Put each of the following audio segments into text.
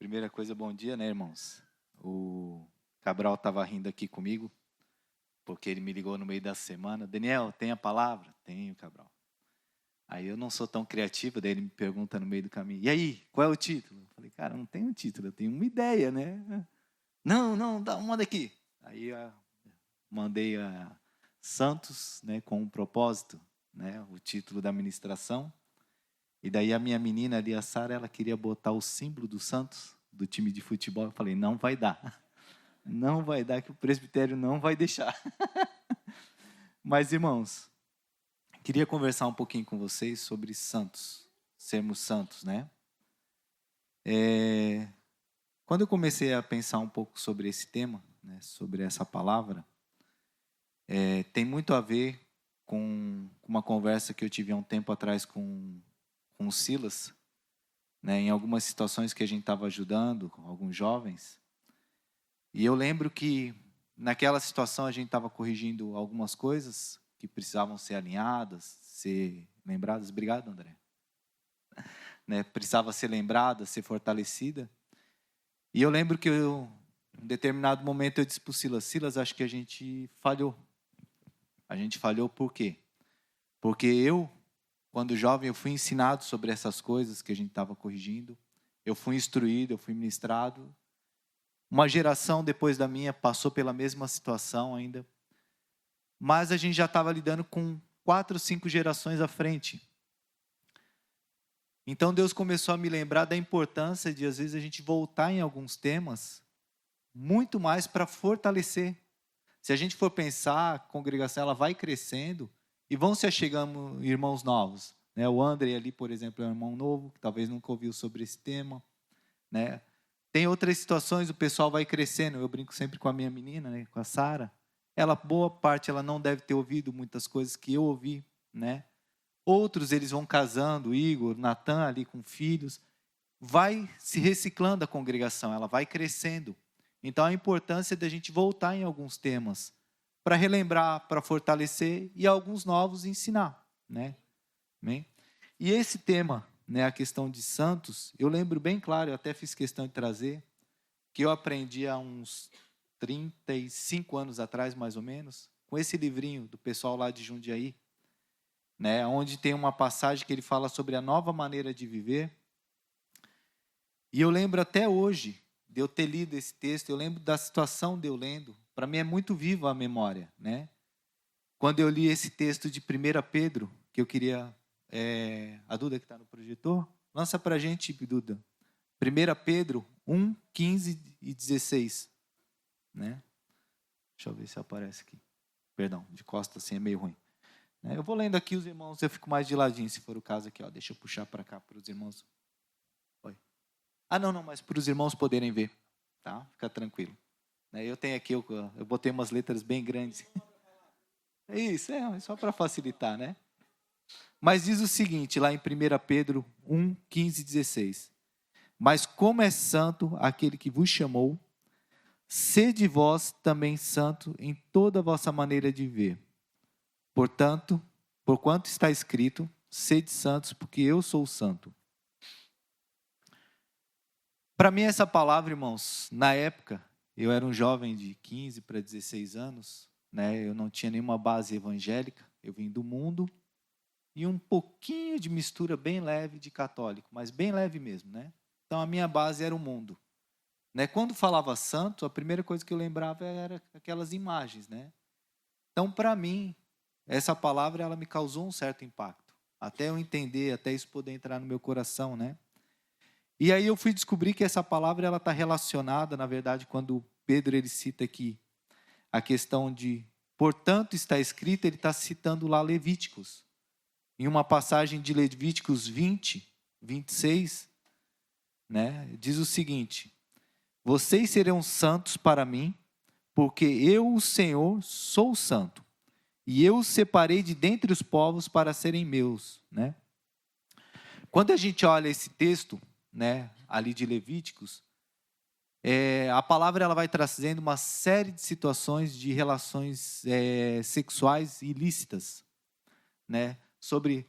Primeira coisa, bom dia, né, irmãos? O Cabral estava rindo aqui comigo, porque ele me ligou no meio da semana. Daniel, tem a palavra? Tenho, Cabral. Aí eu não sou tão criativo, daí ele me pergunta no meio do caminho, e aí, qual é o título? Eu falei, cara, não tenho um título, eu tenho uma ideia, né? Não, manda aqui. Aí eu mandei a Santos, né, com um propósito, né, o título da ministração. E daí a minha menina ali, a Sara, ela queria botar o símbolo do Santos, do time de futebol. Eu falei, não vai dar. Não vai dar, que o presbitério não vai deixar. Mas, irmãos, queria conversar um pouquinho com vocês sobre santos, sermos santos, né? Quando eu comecei a pensar um pouco sobre esse tema, né, sobre essa palavra, tem muito a ver com uma conversa que eu tive há um tempo atrás com o Silas, né, em algumas situações que a gente estava ajudando com alguns jovens. E eu lembro que naquela situação a gente estava corrigindo algumas coisas que precisavam ser alinhadas, ser lembradas. Obrigado, André. Né, precisava ser lembrada, ser fortalecida. E eu lembro que em um determinado momento eu disse para o Silas, acho que a gente falhou. A gente falhou por quê? Porque eu, quando jovem, eu fui ensinado sobre essas coisas que a gente estava corrigindo. Eu fui instruído, eu fui ministrado. Uma geração depois da minha passou pela mesma situação ainda. Mas a gente já estava lidando com 4, 5 gerações à frente. Então Deus começou a me lembrar da importância de, às vezes, a gente voltar em alguns temas, muito mais para fortalecer. Se a gente for pensar, a congregação ela vai crescendo e vão se achegando irmãos novos. Né? O André ali, por exemplo, é um irmão novo, que talvez nunca ouviu sobre esse tema. Né? Tem outras situações, o pessoal vai crescendo. Eu brinco sempre com a minha menina, né, com a Sara. Ela, boa parte, ela não deve ter ouvido muitas coisas que eu ouvi, né? Outros, eles vão casando, Igor, Natan ali com filhos. Vai se reciclando a congregação, ela vai crescendo. Então, a importância da gente voltar em alguns temas para relembrar, para fortalecer e alguns novos ensinar, né? Amém? E esse tema, né, a questão de santos, eu lembro bem claro, eu até fiz questão de trazer, que eu aprendi há uns 35 anos atrás, mais ou menos, com esse livrinho do pessoal lá de Jundiaí, né, onde tem uma passagem que ele fala sobre a nova maneira de viver. E eu lembro até hoje de eu ter lido esse texto, eu lembro da situação de eu lendo. Para mim é muito viva a memória, né? Quando eu li esse texto de 1 Pedro, que eu queria... a Duda que está no projetor, lança para a gente, Duda. 1 Pedro 1, 15 e 16. Né? Deixa eu ver se aparece aqui. Perdão, de costas assim é meio ruim. Eu vou lendo aqui os irmãos, eu fico mais de ladinho, se for o caso aqui. Ó. Deixa eu puxar para cá para os irmãos. Oi. Não, mas para os irmãos poderem ver. Tá? Fica tranquilo. Eu tenho aqui, eu botei umas letras bem grandes. Isso, é só para facilitar, né? Mas diz o seguinte, lá em 1 Pedro 1, 15 e 16. Mas como é santo aquele que vos chamou, sede vós também santo em toda a vossa maneira de viver. Portanto, porquanto está escrito, sede santos, porque eu sou santo. Para mim, essa palavra, irmãos, na época, eu era um jovem de 15 para 16 anos, né? Eu não tinha nenhuma base evangélica, eu vim do mundo, e um pouquinho de mistura bem leve de católico, mas bem leve mesmo, né? Então, a minha base era o mundo. Né? Quando falava santo, a primeira coisa que eu lembrava era aquelas imagens, né? Então, para mim, essa palavra ela me causou um certo impacto, até eu entender, até isso poder entrar no meu coração, né? E aí eu fui descobrir que essa palavra ela está relacionada, na verdade, quando Pedro ele cita aqui a questão de, portanto está escrito, ele está citando lá Levíticos. Em uma passagem de Levíticos 20, 26, né, diz o seguinte: vocês serão santos para mim, porque eu, o Senhor, sou santo. E eu os separei de dentre os povos para serem meus. Né? Quando a gente olha esse texto, né, ali de Levíticos, a palavra ela vai trazendo uma série de situações de relações sexuais ilícitas. Né? Sobre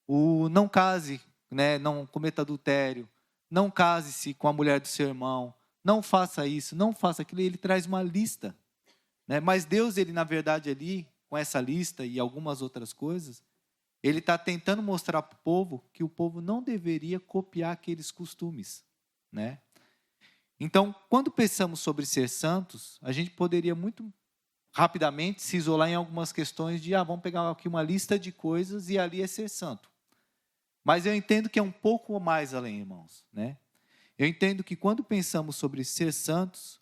o não case, né, não cometa adultério, não case-se com a mulher do seu irmão, não faça isso, não faça aquilo. Ele traz uma lista, né? Mas Deus, ele na verdade ali, com essa lista e algumas outras coisas, ele está tentando mostrar para o povo que o povo não deveria copiar aqueles costumes, né? Então, quando pensamos sobre ser santos, a gente poderia muito rapidamente se isolar em algumas questões de, vamos pegar aqui uma lista de coisas e ali é ser santo. Mas eu entendo que é um pouco mais além, irmãos, né? Eu entendo que quando pensamos sobre ser santos,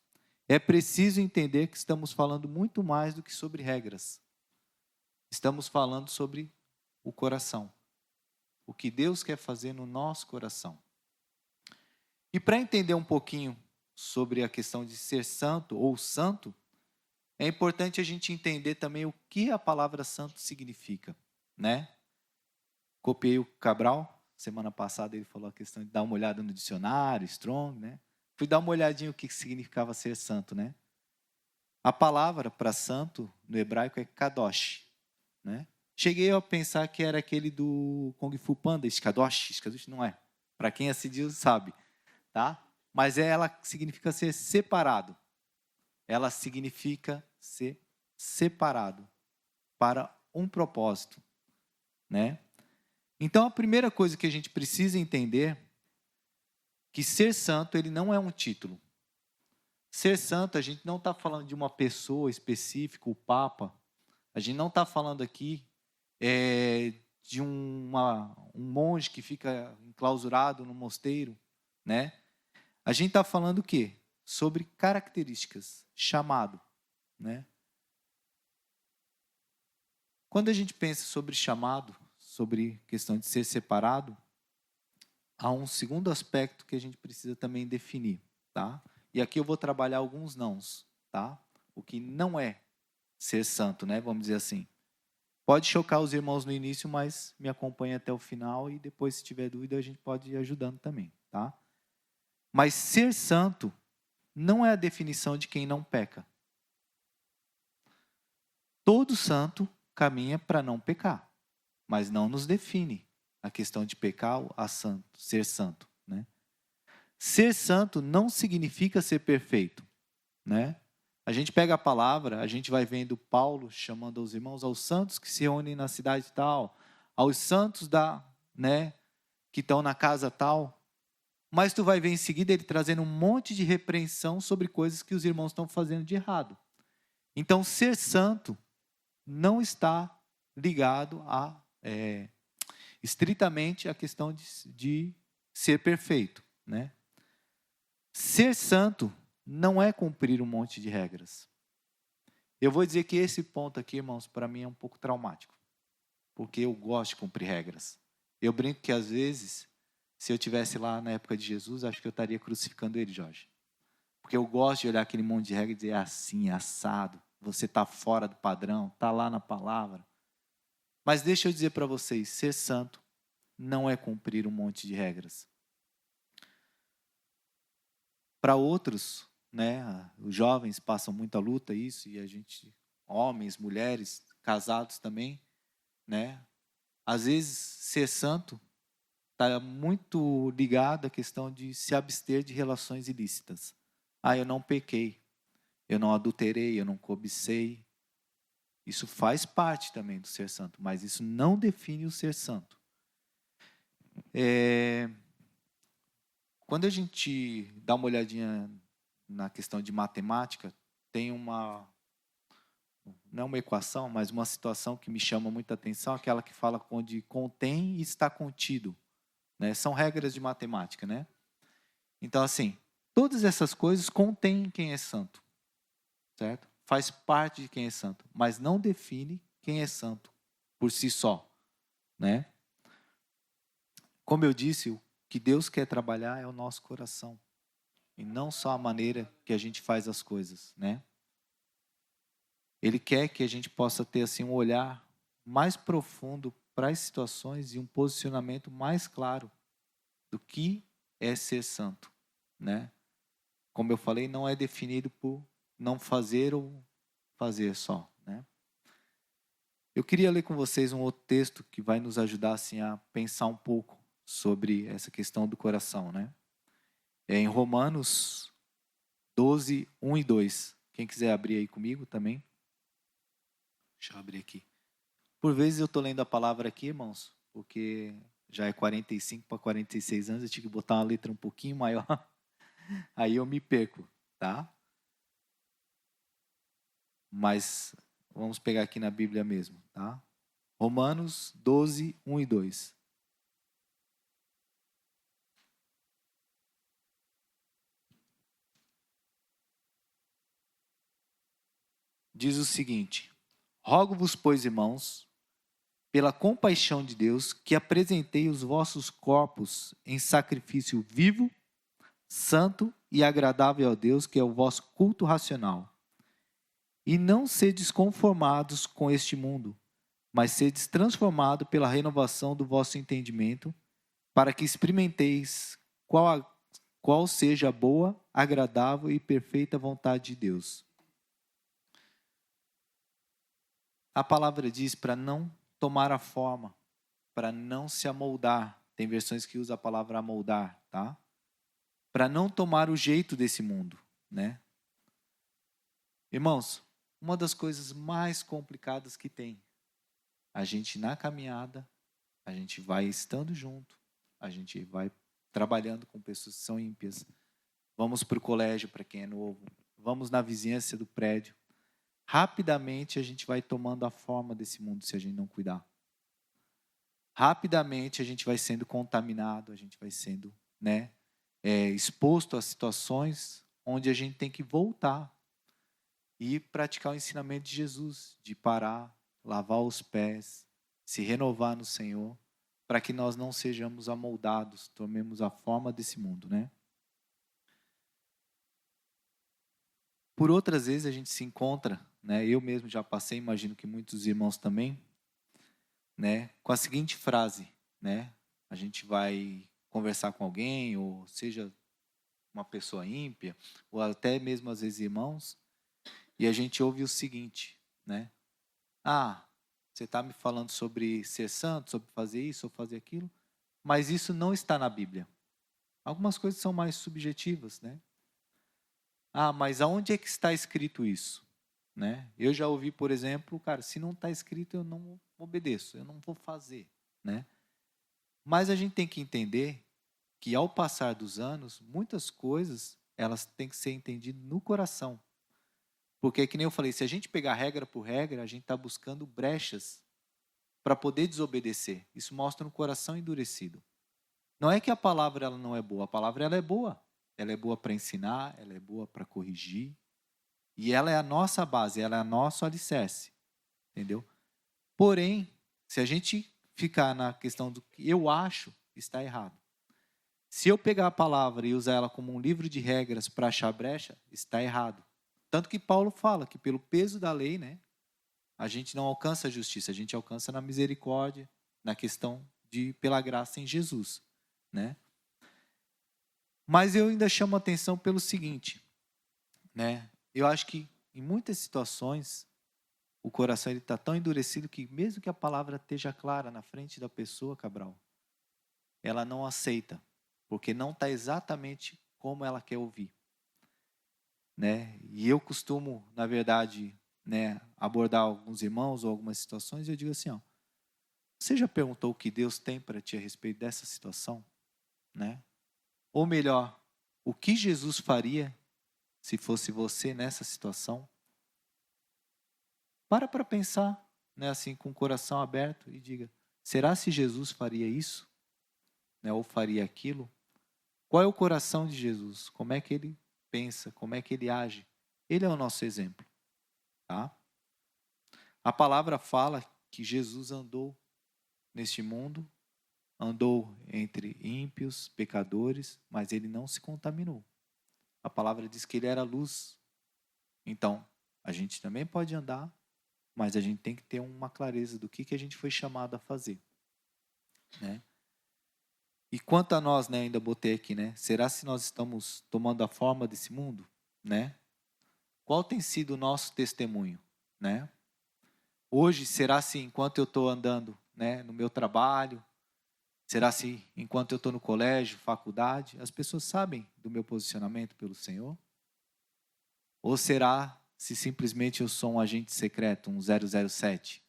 é preciso entender que estamos falando muito mais do que sobre regras. Estamos falando sobre o coração. O que Deus quer fazer no nosso coração. E para entender um pouquinho sobre a questão de ser santo ou santo, é importante a gente entender também o que a palavra santo significa, né? Copiei o Cabral, semana passada ele falou a questão de dar uma olhada no dicionário, Strong, né? Fui dar uma olhadinha o que significava ser santo, né? A palavra para santo no hebraico é kadosh, né? Cheguei a pensar que era aquele do Kung Fu Panda, Kadosh não é. Para quem assistiu sabe, tá? Mas ela significa ser separado. Ela significa ser separado para um propósito, né? Então a primeira coisa que a gente precisa entender que ser santo ele não é um título. Ser santo a gente não está falando de uma pessoa específica, o Papa. A gente não está falando aqui de um monge que fica enclausurado no mosteiro, né? A gente está falando o quê? Sobre características, chamado, né? Quando a gente pensa sobre chamado, sobre questão de ser separado, há um segundo aspecto que a gente precisa também definir, tá? E aqui eu vou trabalhar alguns nãos, tá? O que não é ser santo, né? Vamos dizer assim. Pode chocar os irmãos no início, mas me acompanhe até o final e depois, se tiver dúvida, a gente pode ir ajudando também, tá? Mas ser santo não é a definição de quem não peca. Todo santo caminha para não pecar, mas não nos define a questão de pecar a santo, ser santo, né? Ser santo não significa ser perfeito, né? A gente pega a palavra, a gente vai vendo Paulo chamando aos irmãos, aos santos que se reúnem na cidade tal, aos santos né, que estão na casa tal. Mas tu vai ver em seguida ele trazendo um monte de repreensão sobre coisas que os irmãos estão fazendo de errado. Então, ser santo não está ligado estritamente à questão de ser perfeito, né? Ser santo não é cumprir um monte de regras. Eu vou dizer que esse ponto aqui, irmãos, para mim é um pouco traumático, porque eu gosto de cumprir regras. Eu brinco que às vezes, se eu tivesse lá na época de Jesus, acho que eu estaria crucificando ele, Jorge. Porque eu gosto de olhar aquele monte de regras e dizer, é assim, é assado, você está fora do padrão, está lá na palavra. Mas deixa eu dizer para vocês, ser santo não é cumprir um monte de regras. Para outros, né, os jovens passam muita luta isso, e a gente, homens, mulheres, casados também, né? Às vezes ser santo está muito ligado à questão de se abster de relações ilícitas. Eu não pequei, eu não adulterei, eu não cobicei. Isso faz parte também do ser santo, mas isso não define o ser santo. Quando a gente dá uma olhadinha na questão de matemática, tem não é uma equação, mas uma situação que me chama muita atenção, aquela que fala onde contém e está contido, né? São regras de matemática, né? Então, assim, todas essas coisas contêm quem é santo, certo? Faz parte de quem é santo, mas não define quem é santo por si só, né? Como eu disse, o que Deus quer trabalhar é o nosso coração, e não só a maneira que a gente faz as coisas, né? Ele quer que a gente possa ter assim um olhar mais profundo para as situações e um posicionamento mais claro do que é ser santo, né? Como eu falei, não é definido por não fazer ou fazer só, né? Eu queria ler com vocês um outro texto que vai nos ajudar assim a pensar um pouco sobre essa questão do coração, né? É em Romanos 12, 1 e 2. Quem quiser abrir aí comigo também. Deixa eu abrir aqui. Por vezes eu estou lendo a palavra aqui, irmãos, porque já é 45 para 46 anos, eu tive que botar uma letra um pouquinho maior. Aí eu me perco, tá? Mas vamos pegar aqui na Bíblia mesmo, tá? Romanos 12, 1 e 2. Diz o seguinte: rogo-vos, pois, irmãos, pela compaixão de Deus, que apresentei os vossos corpos em sacrifício vivo, santo e agradável a Deus, que é o vosso culto racional. E não sedes conformados com este mundo, mas sedes transformados pela renovação do vosso entendimento, para que experimenteis qual seja a boa, agradável e perfeita vontade de Deus. A palavra diz para não tomar a forma, para não se amoldar. Tem versões que usam a palavra amoldar, tá? Para não tomar o jeito desse mundo, né? Irmãos, uma das coisas mais complicadas que tem, a gente na caminhada, a gente vai estando junto, a gente vai trabalhando com pessoas que são ímpias, vamos para o colégio para quem é novo, vamos na vizinhança do prédio. Rapidamente a gente vai tomando a forma desse mundo se a gente não cuidar. Rapidamente a gente vai sendo contaminado, a gente vai sendo, né, exposto a situações onde a gente tem que voltar e praticar o ensinamento de Jesus, de parar, lavar os pés, se renovar no Senhor, para que nós não sejamos amoldados, tomemos a forma desse mundo, né? Por outras vezes a gente se encontra, né? Eu mesmo já passei, imagino que muitos irmãos também, né? Com a seguinte frase, né? A gente vai conversar com alguém, ou seja, uma pessoa ímpia, ou até mesmo às vezes irmãos, e a gente ouve o seguinte, né? Ah, você está me falando sobre ser santo, sobre fazer isso ou fazer aquilo, mas isso não está na Bíblia. Algumas coisas são mais subjetivas, né? Ah, mas aonde é que está escrito isso? Né? Eu já ouvi, por exemplo, cara, se não está escrito eu não obedeço, eu não vou fazer, né? Mas a gente tem que entender que ao passar dos anos, muitas coisas elas têm que ser entendidas no coração. Porque, que nem eu falei, se a gente pegar regra por regra, a gente está buscando brechas para poder desobedecer. Isso mostra um coração endurecido. Não é que a palavra ela não é boa, a palavra ela é boa. Ela é boa para ensinar, ela é boa para corrigir. E ela é a nossa base, ela é nosso alicerce. Entendeu? Porém, se a gente ficar na questão do que eu acho, está errado. Se eu pegar a palavra e usar ela como um livro de regras para achar brecha, está errado. Tanto que Paulo fala que pelo peso da lei, né, a gente não alcança a justiça, a gente alcança na misericórdia, na questão de pela graça em Jesus, né? Mas eu ainda chamo a atenção pelo seguinte, né? Eu acho que em muitas situações o coração está tão endurecido que mesmo que a palavra esteja clara na frente da pessoa, Cabral, ela não aceita, porque não está exatamente como ela quer ouvir, né? E eu costumo, na verdade, né, abordar alguns irmãos ou algumas situações e eu digo assim, ó, você já perguntou o que Deus tem para ti a respeito dessa situação, né? Ou melhor, o que Jesus faria se fosse você nessa situação? Para pensar, né, assim, com o coração aberto e diga, será se Jesus faria isso? Né, ou faria aquilo? Qual é o coração de Jesus? Como é que ele pensa? Como é que ele age? Ele é o nosso exemplo, tá? A palavra fala que Jesus andou neste mundo, andou entre ímpios, pecadores, mas ele não se contaminou. A palavra diz que ele era luz. Então, a gente também pode andar, mas a gente tem que ter uma clareza do que a gente foi chamado a fazer, né? E quanto a nós, né, ainda botei aqui, né? Será se nós estamos tomando a forma desse mundo, né? Qual tem sido o nosso testemunho, né? Hoje, será se enquanto eu estou andando, né, no meu trabalho, Será se, enquanto eu estou no colégio, faculdade, as pessoas sabem do meu posicionamento pelo Senhor? Ou será se simplesmente eu sou um agente secreto, um 007?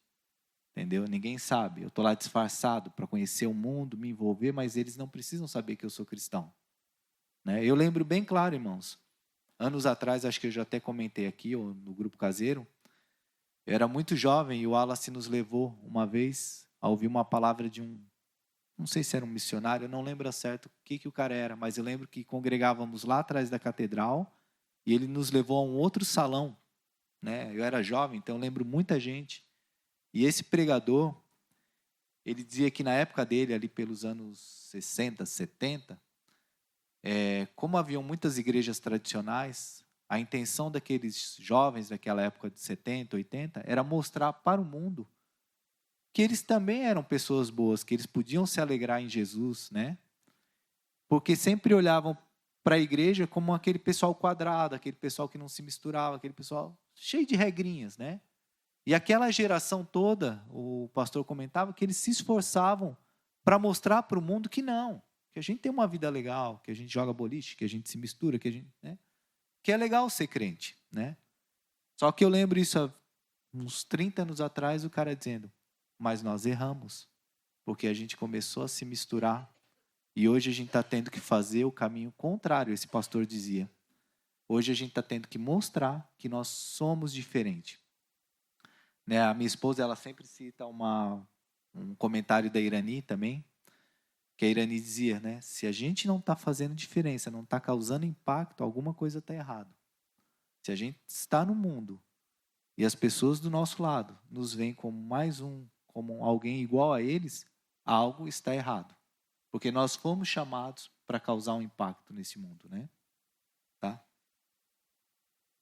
Entendeu? Ninguém sabe. Eu estou lá disfarçado para conhecer o mundo, me envolver, mas eles não precisam saber que eu sou cristão. Né? Eu lembro bem claro, irmãos. Anos atrás, acho que eu já até comentei aqui, ou no grupo caseiro, eu era muito jovem e o Wallace nos levou uma vez a ouvir uma palavra de um, não sei se era um missionário, eu não lembro certo o que o cara era, mas eu lembro que congregávamos lá atrás da catedral e ele nos levou a um outro salão. Né? Eu era jovem, então eu lembro muita gente. E esse pregador, ele dizia que na época dele, ali pelos anos 60, 70, como haviam muitas igrejas tradicionais, a intenção daqueles jovens daquela época de 70, 80, era mostrar para o mundo que eles também eram pessoas boas, que eles podiam se alegrar em Jesus, né? Porque sempre olhavam para a igreja como aquele pessoal quadrado, aquele pessoal que não se misturava, aquele pessoal cheio de regrinhas, né? E aquela geração toda, o pastor comentava que eles se esforçavam para mostrar para o mundo que não, que a gente tem uma vida legal, que a gente joga boliche, que a gente se mistura, que a gente, né? Que é legal ser crente, né? Só que eu lembro isso há uns 30 anos atrás, o cara dizendo, mas nós erramos, porque a gente começou a se misturar e hoje a gente está tendo que fazer o caminho contrário, esse pastor dizia. Hoje a gente está tendo que mostrar que nós somos diferentes. Né, a minha esposa, ela sempre cita um comentário da Irani também, que a Irani dizia, né, se a gente não está fazendo diferença, não está causando impacto, alguma coisa está errado. Se a gente está no mundo e as pessoas do nosso lado nos veem como mais como alguém igual a eles, algo está errado. Porque nós fomos chamados para causar um impacto nesse mundo, né? Tá?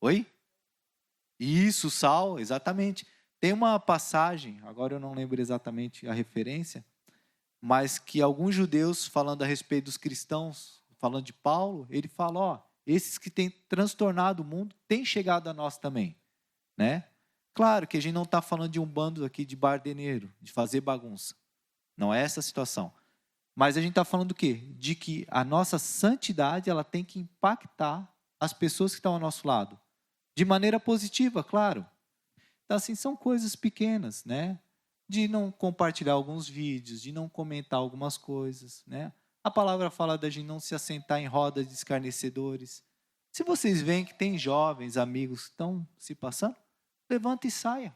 Oi? Isso, sal, exatamente. Tem uma passagem, agora eu não lembro exatamente a referência, mas que alguns judeus, falando a respeito dos cristãos, falando de Paulo, ele fala, ó, esses que têm transtornado o mundo têm chegado a nós também, né? Claro que a gente não está falando de um bando aqui de bardeneiro, de fazer bagunça. Não é essa a situação. Mas a gente está falando do quê? De que a nossa santidade ela tem que impactar as pessoas que estão ao nosso lado. De maneira positiva, claro. Então, assim, são coisas pequenas, né? De não compartilhar alguns vídeos, de não comentar algumas coisas, né? A palavra fala da gente não se assentar em rodas de escarnecedores. Se vocês veem que tem jovens, amigos que estão se passando, levanta e saia.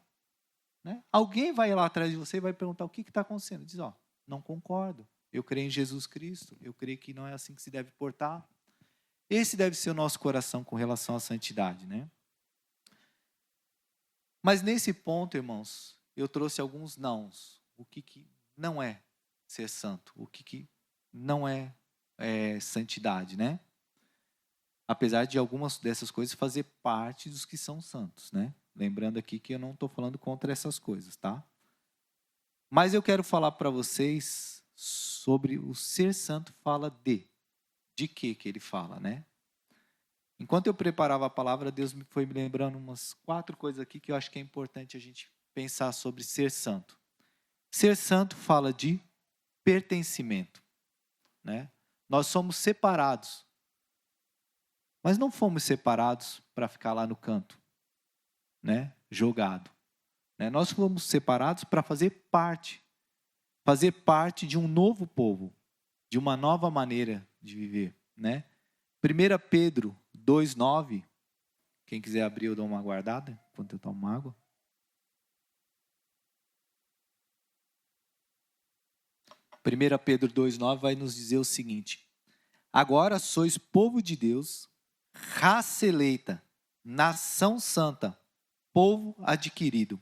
Né? Alguém vai lá atrás de você e vai perguntar o que está acontecendo. Diz, ó, não concordo. Eu creio em Jesus Cristo. Eu creio que não é assim que se deve portar. Esse deve ser o nosso coração com relação à santidade, né? Mas nesse ponto, irmãos, eu trouxe alguns nãos. O que não é ser santo? O que não é santidade, né? Apesar de algumas dessas coisas fazer parte dos que são santos, né? Lembrando aqui que eu não estou falando contra essas coisas, tá? Mas eu quero falar para vocês sobre o ser santo fala de que ele fala, né? Enquanto eu preparava a palavra, Deus foi me lembrando umas 4 coisas aqui que eu acho que é importante a gente pensar sobre ser santo. Ser santo fala de pertencimento, né? Nós somos separados, mas não fomos separados para ficar lá no canto, né? Jogado. Né? Nós fomos separados para fazer parte de um novo povo, de uma nova maneira de viver, né? 1 Pedro 2,9, quem quiser abrir eu dou uma guardada enquanto eu tomo água. 1 Pedro 2,9 vai nos dizer o seguinte: agora sois povo de Deus, raça eleita, nação santa, povo adquirido.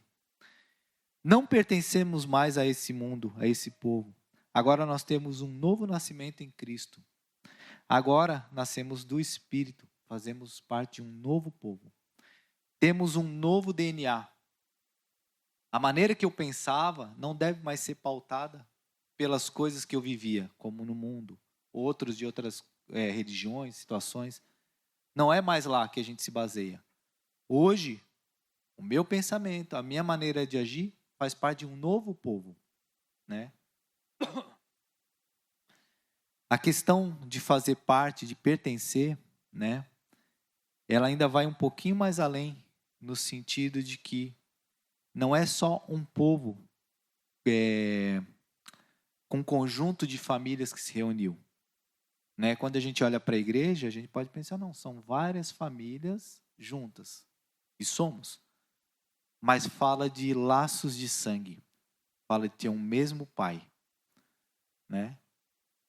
Não pertencemos mais a esse mundo, a esse povo. Agora nós temos um novo nascimento em Cristo. Agora nascemos do Espírito, fazemos parte de um novo povo. Temos um novo DNA. A maneira que eu pensava não deve mais ser pautada pelas coisas que eu vivia, como no mundo, outros de outras religiões, situações. Não é mais lá que a gente se baseia. Hoje, o meu pensamento, a minha maneira de agir, faz parte de um novo povo, né? A questão de fazer parte, de pertencer, né? Ela ainda vai um pouquinho mais além, no sentido de que não é só um povo com um conjunto de famílias que se reuniu. Né? Quando a gente olha para a igreja, a gente pode pensar, não, são várias famílias juntas. E somos. Mas fala de laços de sangue. Fala de ter um mesmo pai. Né?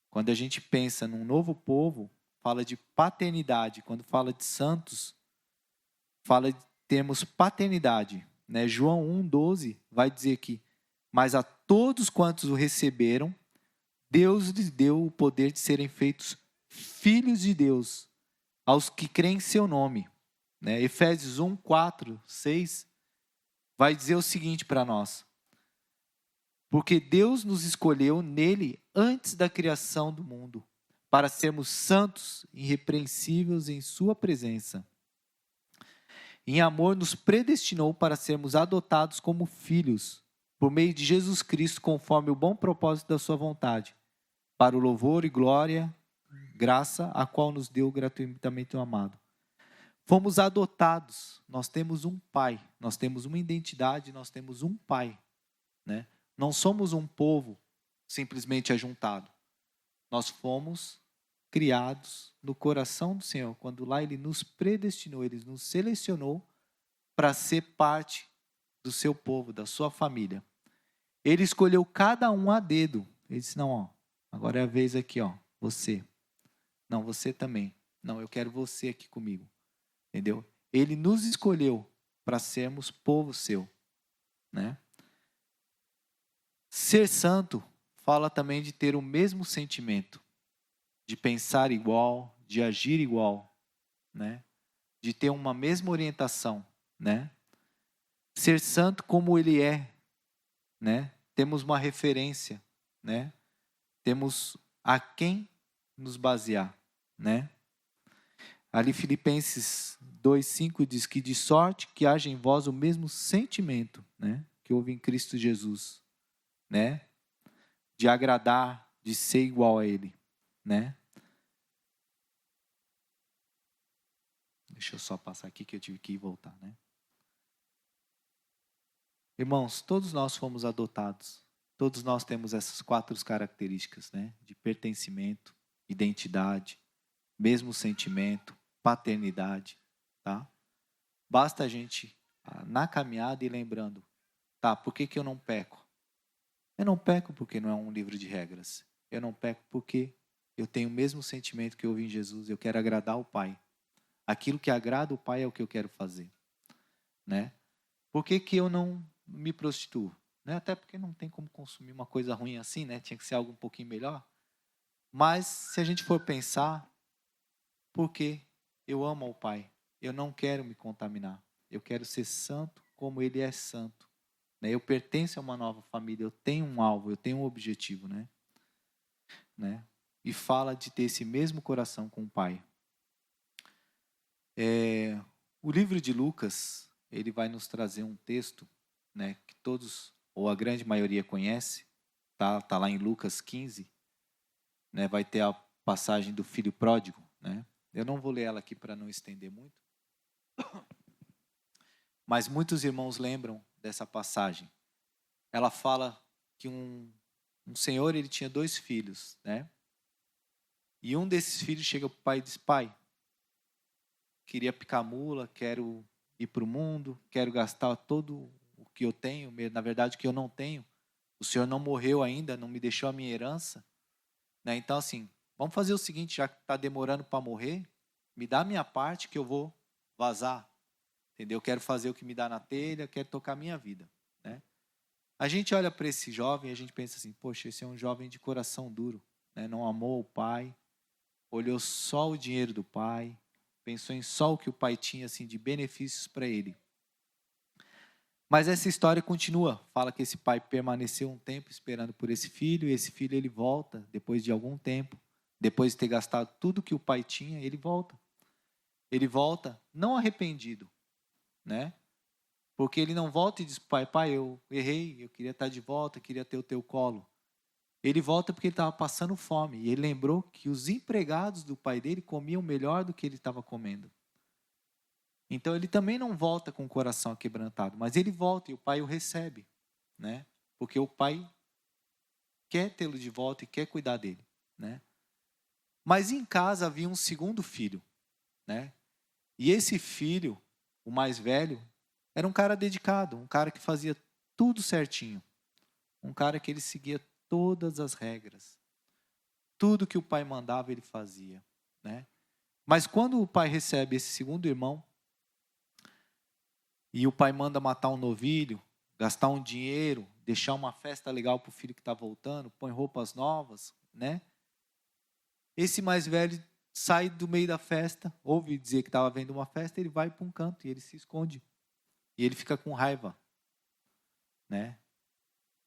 Quando a gente pensa num novo povo, fala de paternidade. Quando fala de santos, fala de termos paternidade. Né? João 1,12 vai dizer que, mas a todos quantos o receberam, Deus lhes deu o poder de serem feitos filhos de Deus, aos que creem em seu nome. Né? Efésios 1, 4, 6 vai dizer o seguinte para nós: porque Deus nos escolheu nele antes da criação do mundo, para sermos santos e irrepreensíveis em sua presença. Em amor nos predestinou para sermos adotados como filhos, por meio de Jesus Cristo, conforme o bom propósito da sua vontade, para o louvor e glória, graça, a qual nos deu gratuitamente o amado. Fomos adotados, nós temos um pai, nós temos uma identidade, nós temos um pai. Né? Não somos um povo simplesmente ajuntado. Nós fomos criados no coração do Senhor, quando lá Ele nos predestinou, Ele nos selecionou para ser parte do seu povo, da sua família. Ele escolheu cada um a dedo. Ele disse, não, ó, agora é a vez aqui, ó, você. Não, você também. Não, eu quero você aqui comigo. Entendeu? Ele nos escolheu para sermos povo seu. Né? Ser santo fala também de ter o mesmo sentimento, de pensar igual, de agir igual, né? De ter uma mesma orientação, né? Ser santo como ele é, né? Temos uma referência, né? Temos a quem nos basear, né? Ali Filipenses 2:5 diz que de sorte que haja em vós o mesmo sentimento, né? Que houve em Cristo Jesus, né? De agradar, de ser igual a Ele, né? Deixa eu só passar aqui que eu tive que ir e voltar, né? Irmãos, todos nós fomos adotados. Todos nós temos essas 4 características, né? De pertencimento, identidade, mesmo sentimento, paternidade, tá? Basta a gente, na caminhada, ir lembrando, tá, por que eu não peco? Eu não peco porque não é um livro de regras. Eu não peco porque eu tenho o mesmo sentimento que eu vi em Jesus, eu quero agradar o Pai. Aquilo que agrada o Pai é o que eu quero fazer, né? Por que eu não me prostituo? Né? Até porque não tem como consumir uma coisa ruim assim, né? Tinha que ser algo um pouquinho melhor. Mas, se a gente for pensar, porque eu amo ao Pai, eu não quero me contaminar. Eu quero ser santo como Ele é santo. Né? Eu pertenço a uma nova família, eu tenho um alvo, eu tenho um objetivo. Né? E fala de ter esse mesmo coração com o Pai. O livro de Lucas, ele vai nos trazer um texto, né, que todos, ou a grande maioria conhece, tá lá em Lucas 15, né, vai ter a passagem do filho pródigo, né? Eu não vou ler ela aqui para não estender muito, mas muitos irmãos lembram dessa passagem. Ela fala que um senhor, ele tinha 2 filhos, né? E um desses filhos chega para o pai e diz, pai, queria picar mula, quero ir para o mundo, quero gastar todo o que eu tenho, na verdade o que eu não tenho. O Senhor não morreu ainda, não me deixou a minha herança. Né? Então, assim, vamos fazer o seguinte, já que está demorando para morrer, me dá a minha parte que eu vou vazar. Entendeu? Eu quero fazer o que me dá na telha, quero tocar a minha vida. Né? A gente olha para esse jovem e a gente pensa assim, poxa, esse é um jovem de coração duro. Né? Não amou o pai, olhou só o dinheiro do pai, pensou em só o que o pai tinha assim, de benefícios para ele. Mas essa história continua. Fala que esse pai permaneceu um tempo esperando por esse filho, e esse filho ele volta depois de algum tempo, depois de ter gastado tudo que o pai tinha, ele volta. Ele volta não arrependido, né? Porque ele não volta e diz, pai, eu errei, eu queria estar de volta, queria ter o teu colo. Ele volta porque ele estava passando fome. E ele lembrou que os empregados do pai dele comiam melhor do que ele estava comendo. Então ele também não volta com o coração quebrantado, mas ele volta e o pai o recebe, né? Porque o pai quer tê-lo de volta e quer cuidar dele, né? Mas em casa havia um segundo filho, né? E esse filho, o mais velho, era um cara dedicado, um cara que fazia tudo certinho, um cara que ele seguia todas as regras. Tudo que o pai mandava ele fazia, né? Mas quando o pai recebe esse segundo irmão e o pai manda matar um novilho, gastar um dinheiro, deixar uma festa legal para o filho que está voltando, põe roupas novas, né? Esse mais velho sai do meio da festa, ouve dizer que estava vendo uma festa, ele vai para um canto e ele se esconde. E ele fica com raiva, né?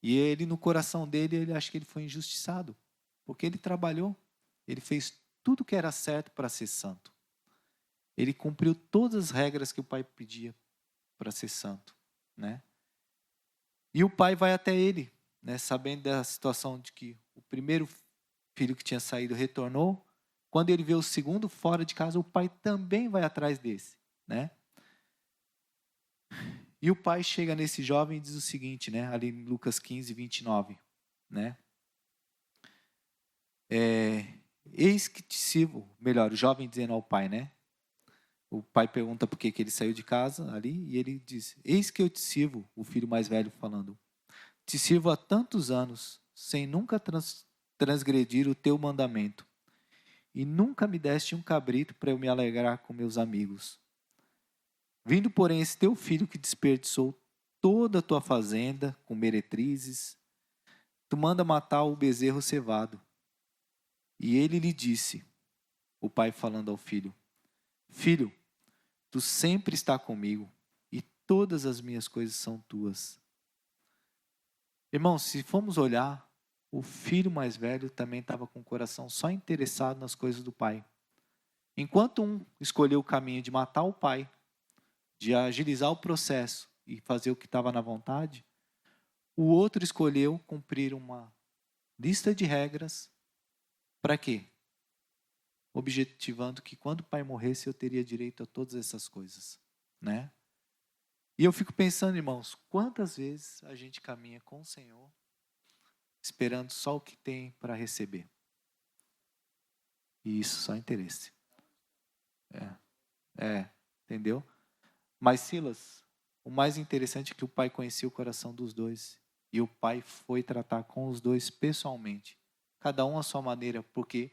E ele, no coração dele, ele acha que ele foi injustiçado, porque ele trabalhou, ele fez tudo que era certo para ser santo. Ele cumpriu todas as regras que o pai pedia para ser santo, né? E o pai vai até ele, né, sabendo da situação de que o primeiro filho que tinha saído retornou. Quando ele vê o segundo fora de casa, o pai também vai atrás desse, né? E o pai chega nesse jovem e diz o seguinte, né, ali em Lucas 15, 29, né? Eis que te sirvo, melhor, o jovem dizendo ao pai, né? O pai pergunta por que ele saiu de casa ali e ele diz: eis que eu te sirvo, o filho mais velho falando. Te sirvo há tantos anos, sem nunca transgredir o teu mandamento. E nunca me deste um cabrito para eu me alegrar com meus amigos. Vindo, porém, esse teu filho que desperdiçou toda a tua fazenda com meretrizes, tu manda matar o bezerro cevado. E ele lhe disse, o pai falando ao filho: filho, tu sempre está comigo e todas as minhas coisas são tuas. Irmãos, se formos olhar, o filho mais velho também estava com o coração só interessado nas coisas do pai. Enquanto um escolheu o caminho de matar o pai, de agilizar o processo e fazer o que estava na vontade, o outro escolheu cumprir uma lista de regras. Para quê? Objetivando que quando o pai morresse eu teria direito a todas essas coisas, né? E eu fico pensando, irmãos, quantas vezes a gente caminha com o Senhor esperando só o que tem para receber. E isso só interesse. Entendeu? Mas Silas, o mais interessante é que o pai conhecia o coração dos dois. E o pai foi tratar com os dois pessoalmente. Cada um à sua maneira, porque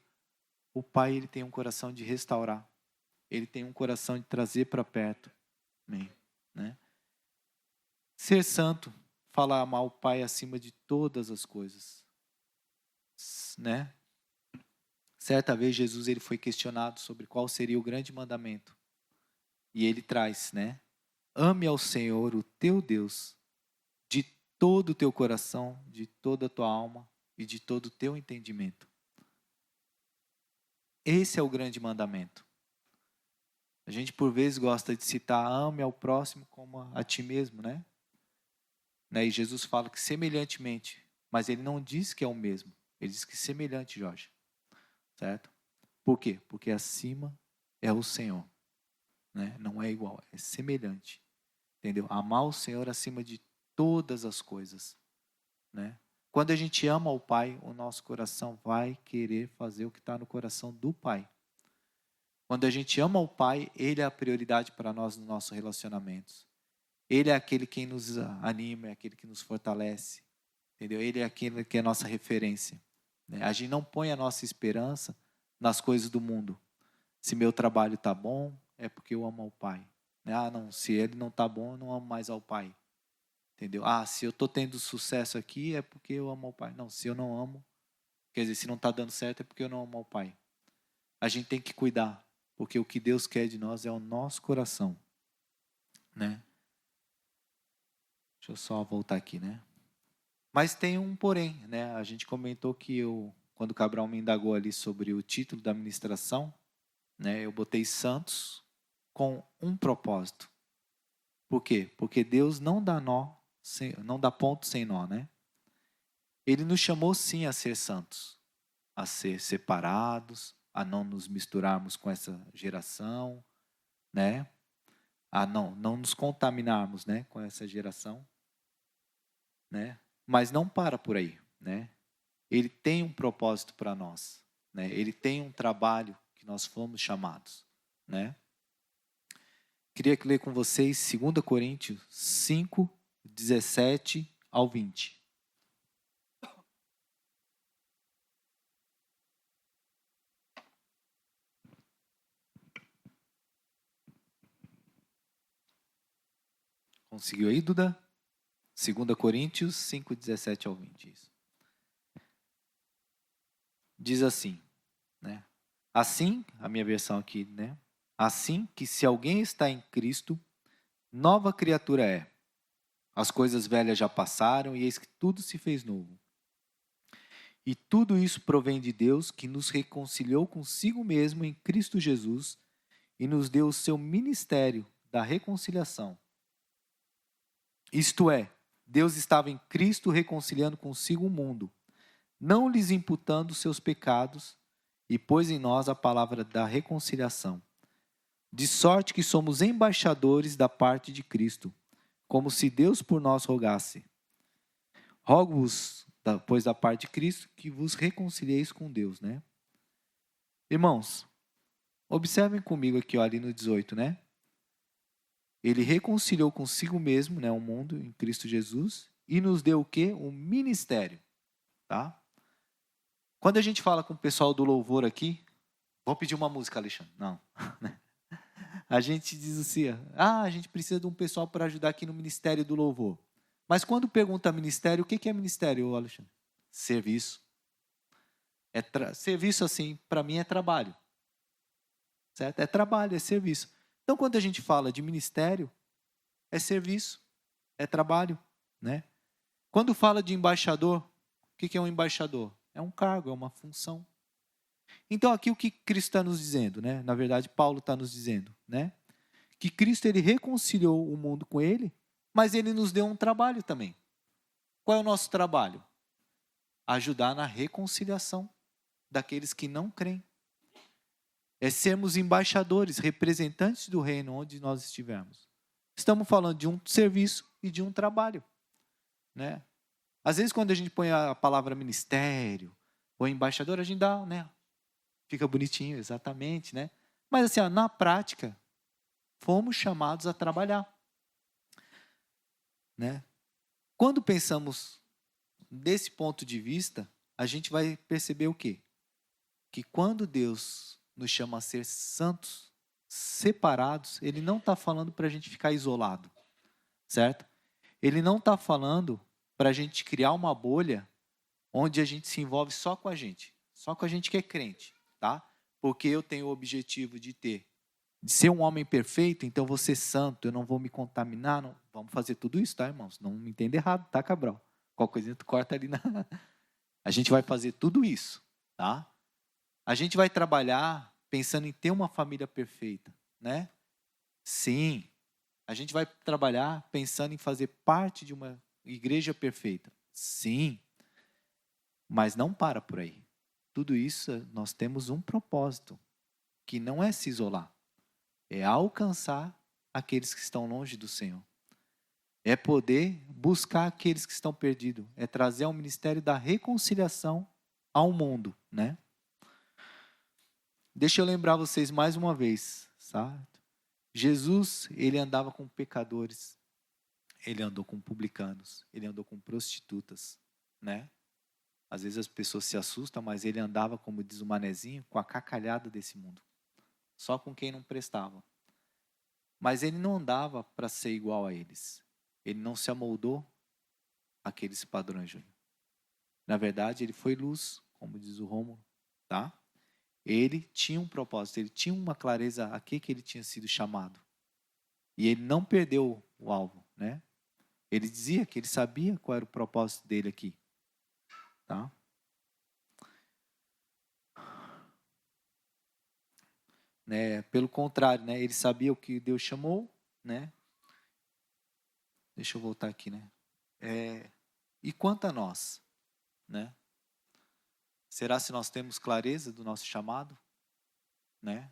o pai ele tem um coração de restaurar. Ele tem um coração de trazer para perto. Amém, né? Ser santo, falar amar o pai acima de todas as coisas. Né? Certa vez Jesus ele foi questionado sobre qual seria o grande mandamento. E ele traz, né? Ame ao Senhor, o teu Deus, de todo o teu coração, de toda a tua alma e de todo o teu entendimento. Esse é o grande mandamento. A gente por vezes gosta de citar ame ao próximo como a ti mesmo, né? E Jesus fala que semelhantemente, mas ele não diz que é o mesmo. Ele diz que semelhante, Jorge. Certo? Por quê? Porque acima é o Senhor. Né? Não é igual, é semelhante. Entendeu? Amar o Senhor acima de todas as coisas. Né? Quando a gente ama o Pai, o nosso coração vai querer fazer o que está no coração do Pai. Quando a gente ama o Pai, Ele é a prioridade para nós nos nossos relacionamentos. Ele é aquele que nos anima, é aquele que nos fortalece. Entendeu? Ele é aquele que é a nossa referência. Né? A gente não põe a nossa esperança nas coisas do mundo. Se meu trabalho está bom, é porque eu amo ao Pai. Ah, não, se ele não está bom, eu não amo mais ao Pai. Entendeu? Ah, se eu estou tendo sucesso aqui, é porque eu amo ao Pai. Não, se eu não amo, quer dizer, se não está dando certo, é porque eu não amo ao Pai. A gente tem que cuidar, porque o que Deus quer de nós é o nosso coração. Né? Deixa eu só voltar aqui, né? Mas tem um porém, né? A gente comentou que quando o Cabral me indagou ali sobre o título da ministração, né? Eu botei santos com um propósito. Por quê? Porque Deus não dá ponto sem nó, né? Ele nos chamou sim a ser santos, a ser separados, a não nos misturarmos com essa geração, né? A não nos contaminarmos, né, com essa geração, né? Mas não para por aí, né? Ele tem um propósito para nós, né? Ele tem um trabalho que nós fomos chamados, né? Queria ler com vocês 2 Coríntios 5, 17 ao 20. Conseguiu aí, Duda? 2 Coríntios 5, 17 ao 20. Isso. Diz assim, né? Assim, a minha versão aqui, né? Assim que se alguém está em Cristo, nova criatura é. As coisas velhas já passaram e eis que tudo se fez novo. E tudo isso provém de Deus, que nos reconciliou consigo mesmo em Cristo Jesus e nos deu o seu ministério da reconciliação. Isto é, Deus estava em Cristo reconciliando consigo o mundo, não lhes imputando os seus pecados, e pôs em nós a palavra da reconciliação. De sorte que somos embaixadores da parte de Cristo, como se Deus por nós rogasse. Rogo-vos, pois da parte de Cristo, que vos reconcilieis com Deus, né? Irmãos, observem comigo aqui, ó, ali no 18, né? Ele reconciliou consigo mesmo, né, o mundo em Cristo Jesus e nos deu o quê? Um ministério, tá? Quando a gente fala com o pessoal do louvor aqui, vou pedir uma música, Alexandre. Não. A gente diz assim, a gente precisa de um pessoal para ajudar aqui no ministério do louvor. Mas quando pergunta ministério, o que é ministério, Alexandre? Serviço. Serviço, assim, para mim é trabalho. Certo? É trabalho, é serviço. Então, quando a gente fala de ministério, é serviço, é trabalho, né? Quando fala de embaixador, o que é um embaixador? É um cargo, é uma função. Então, aqui o que Cristo está nos dizendo, né? Na verdade, Paulo está nos dizendo, né? Que Cristo, ele reconciliou o mundo com ele, mas ele nos deu um trabalho também. Qual é o nosso trabalho? Ajudar na reconciliação daqueles que não creem. É sermos embaixadores, representantes do reino onde nós estivermos. Estamos falando de um serviço e de um trabalho, né? Às vezes, quando a gente põe a palavra ministério ou embaixador, a gente dá, né? Fica bonitinho, exatamente, né? Mas assim, na prática, fomos chamados a trabalhar, né? Quando pensamos desse ponto de vista, a gente vai perceber o quê? Que quando Deus nos chama a ser santos, separados, Ele não está falando para a gente ficar isolado, certo? Ele não está falando para a gente criar uma bolha onde a gente se envolve só com a gente que é crente, tá? Porque eu tenho o objetivo de ser um homem perfeito, então vou ser santo, eu não vou me contaminar, não. Vamos fazer tudo isso, tá, irmãos? Não me entenda errado, tá, Cabral? Qualquer coisinha tu corta ali na... A gente vai fazer tudo isso, tá? A gente vai trabalhar pensando em ter uma família perfeita, né? Sim. A gente vai trabalhar pensando em fazer parte de uma igreja perfeita. Sim. Mas não para por aí. Tudo isso, nós temos um propósito, que não é se isolar, é alcançar aqueles que estão longe do Senhor. É poder buscar aqueles que estão perdidos, é trazer ao ministério da reconciliação ao mundo, né? Deixa eu lembrar vocês mais uma vez, certo? Jesus, ele andava com pecadores, ele andou com publicanos, ele andou com prostitutas, né? Às vezes as pessoas se assustam, mas ele andava, como diz o manezinho, com a cacalhada desse mundo. Só com quem não prestava. Mas ele não andava para ser igual a eles. Ele não se amoldou àqueles padrões, Júnior. Na verdade, ele foi luz, como diz o Rômulo, tá? Ele tinha um propósito, ele tinha uma clareza a que ele tinha sido chamado. E ele não perdeu o alvo, né? Ele dizia que ele sabia qual era o propósito dele aqui. Tá? Né? Pelo contrário, né? Ele sabia o que Deus chamou, né? Deixa eu voltar aqui, né? E quanto a nós? né? Será se nós temos clareza do nosso chamado, né?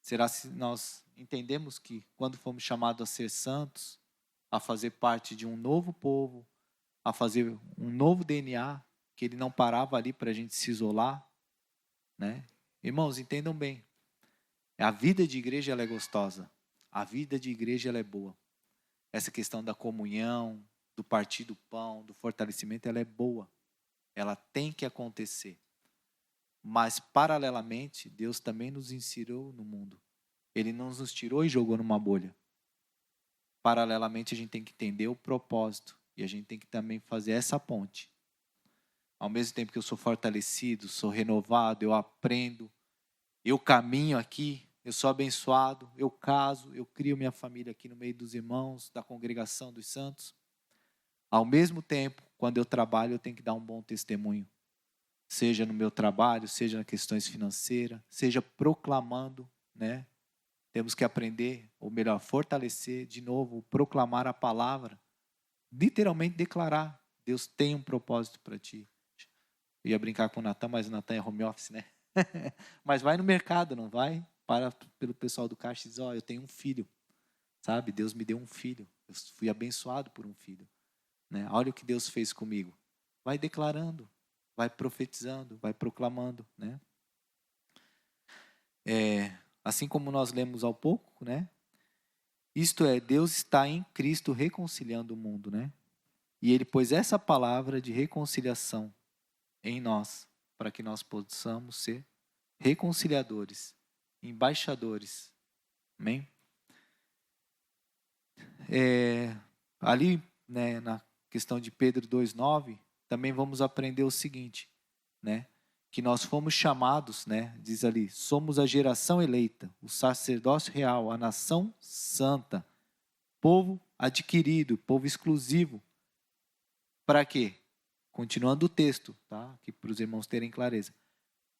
Será se nós entendemos que quando fomos chamados a ser santos, a fazer parte de um novo povo, a fazer um novo DNA, que ele não parava ali para a gente se isolar, né? Irmãos, entendam bem. A vida de igreja ela é gostosa. A vida de igreja ela é boa. Essa questão da comunhão, do partir do pão, do fortalecimento, ela é boa. Ela tem que acontecer. Mas, paralelamente, Deus também nos inseriu no mundo. Ele não nos tirou e jogou numa bolha. Paralelamente, a gente tem que entender o propósito. E a gente tem que também fazer essa ponte. Ao mesmo tempo que eu sou fortalecido, sou renovado, eu aprendo, eu caminho aqui, eu sou abençoado, eu caso, eu crio minha família aqui no meio dos irmãos, da congregação dos santos. Ao mesmo tempo, quando eu trabalho, eu tenho que dar um bom testemunho. Seja no meu trabalho, seja nas questões financeiras, seja proclamando, né? Temos que aprender, ou melhor, fortalecer de novo, proclamar a palavra. Literalmente declarar, Deus tem um propósito para ti. Eu ia brincar com o Natan, mas o Natan é home office, né? Mas vai no mercado, não vai? Para pelo pessoal do caixa e diz, eu tenho um filho, sabe? Deus me deu um filho, eu fui abençoado por um filho. Né? Olha o que Deus fez comigo. Vai declarando, vai profetizando, vai proclamando, né? Assim como nós lemos há pouco, né? Isto é, Deus está em Cristo reconciliando o mundo, né? E Ele pôs essa palavra de reconciliação em nós, para que nós possamos ser reconciliadores, embaixadores. Amém? Ali, né, na questão de Pedro 2,9, também vamos aprender o seguinte, né? Que nós fomos chamados, né? Diz ali, somos a geração eleita, o sacerdócio real, a nação santa, povo adquirido, povo exclusivo. Para quê? Continuando o texto, tá? Aqui para os irmãos terem clareza.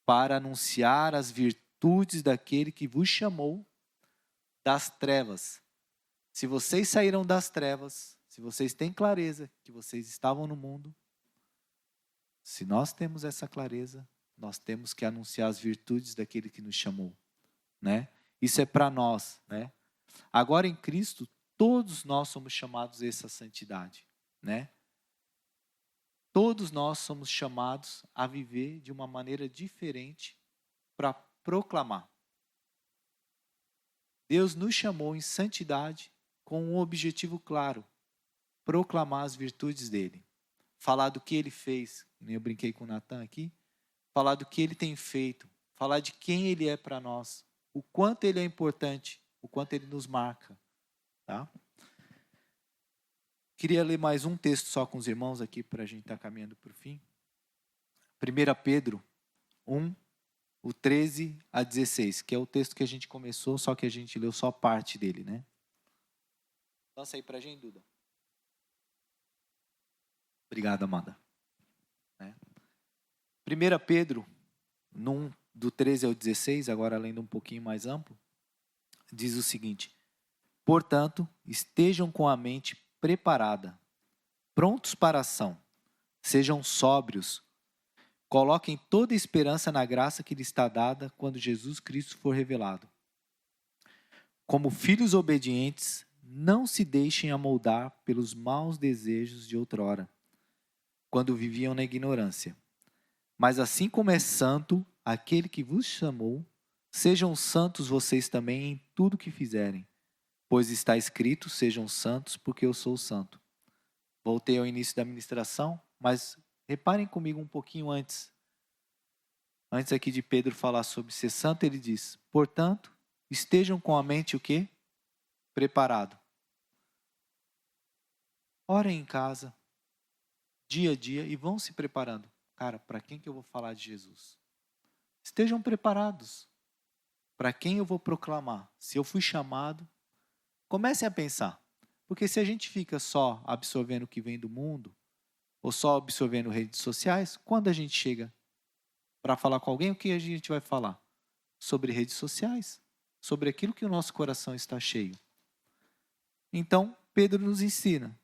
Para anunciar as virtudes daquele que vos chamou das trevas. Se vocês saíram das trevas, se vocês têm clareza que vocês estavam no mundo, se nós temos essa clareza, nós temos que anunciar as virtudes daquele que nos chamou, né? Isso é para nós, né? Agora em Cristo, todos nós somos chamados a essa santidade, né? Todos nós somos chamados a viver de uma maneira diferente para proclamar. Deus nos chamou em santidade com um objetivo claro, proclamar as virtudes dele. Falar do que ele fez, eu brinquei com o Natan aqui, falar do que ele tem feito, falar de quem ele é para nós, o quanto ele é importante, o quanto ele nos marca. Tá? Queria ler mais um texto só com os irmãos aqui para a gente estar caminhando para o fim. 1 Pedro 1, o 13 a 16, que é o texto que a gente começou, só que a gente leu só parte dele, né? Lança aí para a gente, Duda. Obrigado, Amanda. 1 Pedro, do 13 ao 16, agora lendo um pouquinho mais amplo, diz o seguinte: portanto, estejam com a mente preparada, prontos para a ação, sejam sóbrios, coloquem toda a esperança na graça que lhe está dada quando Jesus Cristo for revelado. Como filhos obedientes, não se deixem amoldar pelos maus desejos de outrora, quando viviam na ignorância. Mas assim como é santo aquele que vos chamou, sejam santos vocês também em tudo que fizerem, pois está escrito, sejam santos porque eu sou santo. Voltei ao início da ministração, mas reparem comigo um pouquinho antes. Antes aqui de Pedro falar sobre ser santo, ele diz, portanto, estejam com a mente o quê? Preparado. Orem em casa, dia a dia, e vão se preparando. Cara, para quem que eu vou falar de Jesus? Estejam preparados. Para quem eu vou proclamar? Se eu fui chamado, comecem a pensar. Porque se a gente fica só absorvendo o que vem do mundo, ou só absorvendo redes sociais, quando a gente chega para falar com alguém, o que a gente vai falar? Sobre redes sociais, sobre aquilo que o nosso coração está cheio. Então, Pedro nos ensina,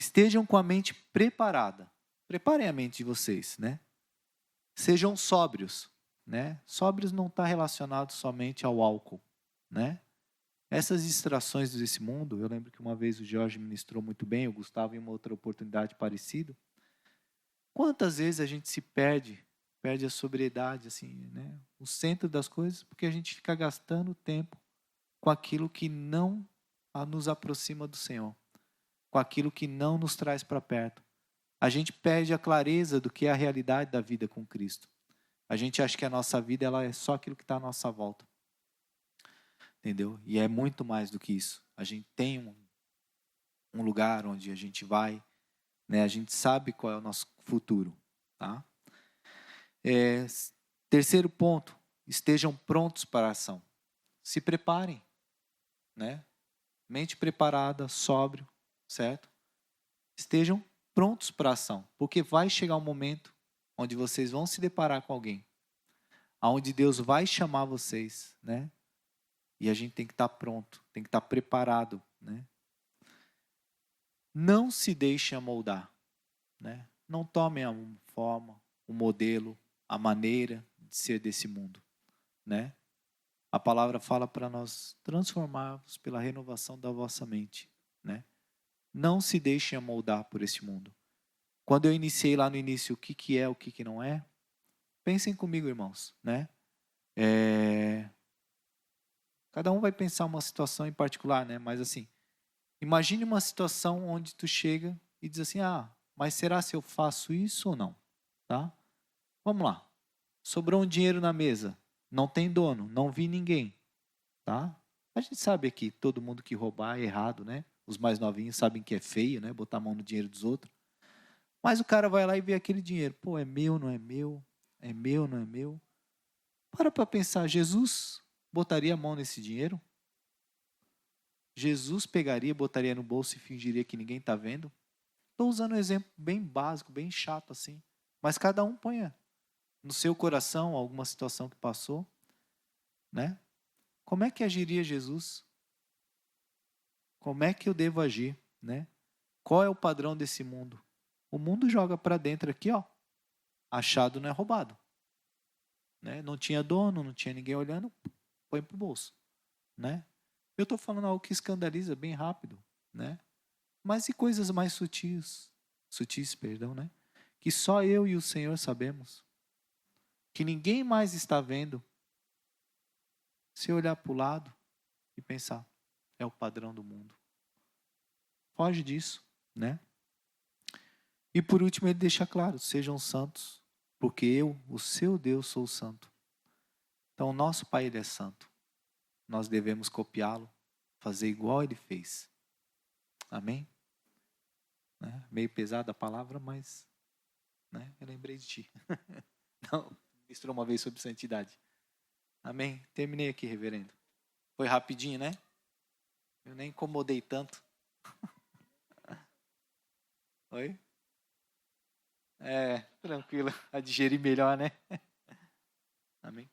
estejam com a mente preparada. Preparem a mente de vocês, né? Sejam sóbrios, né? Sóbrios não está relacionado somente ao álcool, né? Essas distrações desse mundo, eu lembro que uma vez o Jorge ministrou muito bem, o Gustavo em uma outra oportunidade parecida. Quantas vezes a gente se perde a sobriedade, assim, né? O centro das coisas, porque a gente fica gastando tempo com aquilo que não nos aproxima do Senhor, com aquilo que não nos traz para perto. A gente perde a clareza do que é a realidade da vida com Cristo. A gente acha que a nossa vida ela é só aquilo que está à nossa volta. Entendeu? E é muito mais do que isso. A gente tem um lugar onde a gente vai, né? A gente sabe qual é o nosso futuro. Tá? Terceiro ponto, estejam prontos para a ação. Se preparem. Né? Mente preparada, sóbrio, certo? Estejam prontos para a ação, porque vai chegar um momento onde vocês vão se deparar com alguém, aonde Deus vai chamar vocês, né? E a gente tem que estar pronto, tem que estar preparado, né? Não se deixem amoldar, né? Não tomem a forma, o modelo, a maneira de ser desse mundo, né? A palavra fala para nós transformarmos pela renovação da vossa mente, né? Não se deixem amoldar por esse mundo. Quando eu iniciei lá no início o que é, o que não é, pensem comigo, irmãos, né? Cada um vai pensar uma situação em particular, né? Mas assim, imagine uma situação onde tu chega e diz assim, mas será se eu faço isso ou não? Tá? Vamos lá. Sobrou um dinheiro na mesa, não tem dono, não vi ninguém, tá? A gente sabe aqui, todo mundo que roubar é errado, né? Os mais novinhos sabem que é feio, né? Botar a mão no dinheiro dos outros. Mas o cara vai lá e vê aquele dinheiro. Pô, é meu, não é meu? É meu, não é meu? Para pensar, Jesus botaria a mão nesse dinheiro? Jesus pegaria, botaria no bolso e fingiria que ninguém está vendo? Estou usando um exemplo bem básico, bem chato assim. Mas cada um ponha no seu coração alguma situação que passou, né? Como é que agiria Jesus? Como é que eu devo agir, né? Qual é o padrão desse mundo? O mundo joga para dentro aqui, ó. Achado não é roubado. Né? Não tinha dono, não tinha ninguém olhando, põe para o bolso. Né? Eu estou falando algo que escandaliza bem rápido. Né? Mas e coisas mais sutis, perdão, né? Que só eu e o Senhor sabemos. Que ninguém mais está vendo. Se olhar para o lado e pensar, é o padrão do mundo. Foge disso, né? E por último ele deixa claro, sejam santos, porque eu, o seu Deus, sou santo. Então o nosso Pai ele é santo. Nós devemos copiá-lo, fazer igual ele fez. Amém? Né? Meio pesada a palavra, mas né? Eu lembrei de ti. Não, ministrou uma vez sobre santidade. Amém? Terminei aqui, reverendo. Foi rapidinho, né? Eu nem incomodei tanto. Oi? Tranquilo. A digerir melhor, né? Amém?